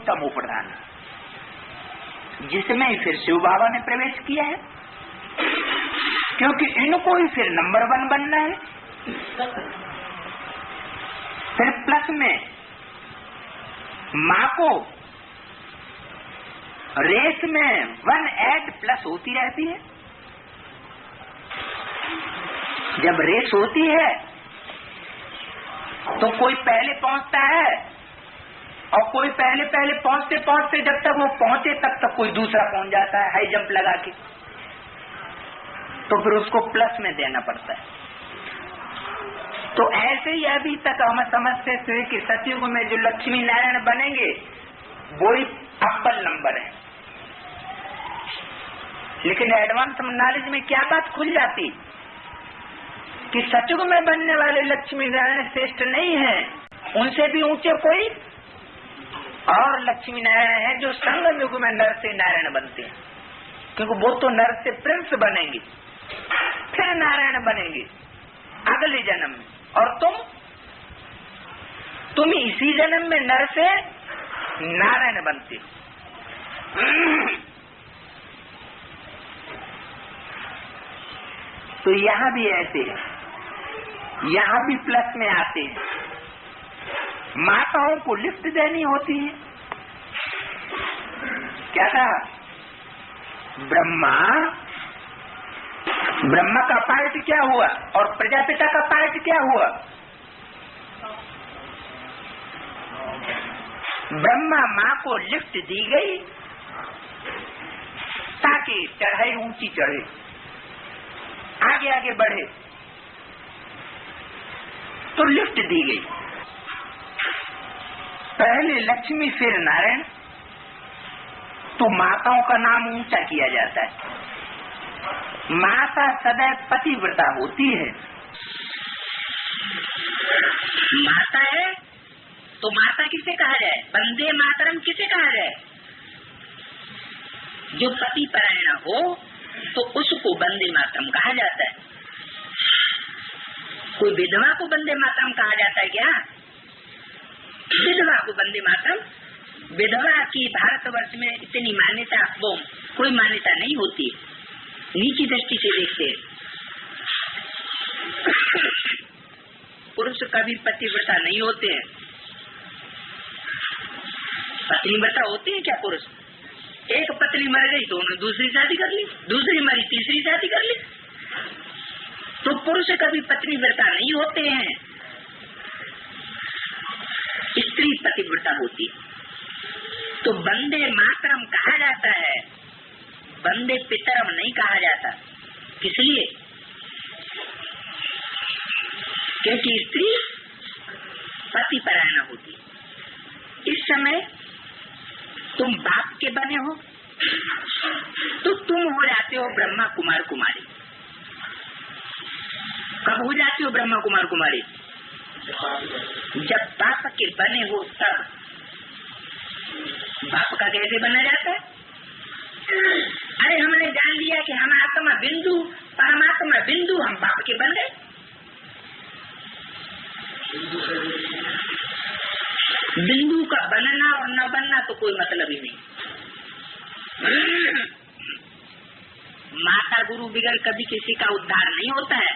तमो प्रधान, जिसमें फिर शिव बाबा ने प्रवेश किया है, क्योंकि इनको ही फिर नंबर 1 बनना है। फिर प्लस में माँ को रेस में 1 ऐड प्लस होती रहती है। जब रेस होती है तो कोई पहले पहुंचता है और कोई पहले पहुंचते पहुंचते जब तक वो पहुंचे तब तक कोई दूसरा पहुंच जाता है हाई जंप लगा के, तो फिर उसको प्लस में देना पड़ता है। तो ऐसे ही अभी तक हम समझते थे कि सतयुग में जो लक्ष्मी नारायण बनेंगे वो ही अव्वल नंबर है, लेकिन एडवांस नॉलेज में क्या बात खुल जाती कि सतयुग में बनने वाले लक्ष्मी नारायण श्रेष्ठ नहीं है, उनसे भी ऊंचे कोई और लक्ष्मी नारायण है जो संगम युग में नर से नारायण बनते हैं, क्योंकि वो तो नर से प्रिंस बनेंगे, फिर नारायण बनेंगे अगले जन्म में, और तुम इसी जन्म में नर से नारायण बनते हो। तो यहाँ भी ऐसे है, यहाँ भी प्लस में आते हैं। माताओं को लिफ्ट देनी होती है। क्या कहा? ब्रह्मा का पार्ट क्या हुआ और प्रजापिता का पार्ट क्या हुआ? ब्रह्मा माँ को लिफ्ट दी गई ताकि चढ़ाई ऊंची चढ़े, आगे आगे बढ़े, तो लिफ्ट दी गई। पहले लक्ष्मी फिर नारायण, तो माताओं का नाम ऊंचा किया जाता है। माता सदैव पतिव्रता होती है। माता है तो माता किसे कहा जाए? वंदे मातरम किसे कहा जाए? जो पति परायण हो तो उसको वंदे मातरम कहा जाता है। कोई विधवा को वंदे मातरम कहा जाता है क्या? विधवा को वंदे मातरम, विधवा की भारतवर्ष में इतनी मान्यता वो कोई मान्यता नहीं होती, नीची दृष्टि से देखते हैं। पुरुष कभी पतिव्रता नहीं होते हैं। पत्नीव्रता होते हैं क्या पुरुष? एक पत्नी मर गई तो उन्होंने दूसरी शादी कर ली, दूसरी मरी तीसरी शादी कर ली। तो पुरुष कभी पत्नीव्रता नहीं होते हैं, स्त्री पतिव्रता होती है। तो वंदे मातरम कहा जाता है, वंदे पितरम नहीं कहा जाता। किस लिए? क्योंकि स्त्री पति परायण होती। इस समय तुम बाप के बने हो तो तुम हो जाते हो ब्रह्मा कुमार कुमारी। कब हो जाते हो ब्रह्मा कुमार कुमारी? जब बाप के बने हो तब। बाप का कैसे बना जाता है? अरे हमने जान लिया कि हम आत्मा बिंदु परमात्मा बिंदु, हम बाप के बन गए। बिंदु का बनना और न बनना तो कोई मतलब ही नहीं। माता गुरु बिगड़ कभी किसी का उद्धार नहीं होता है।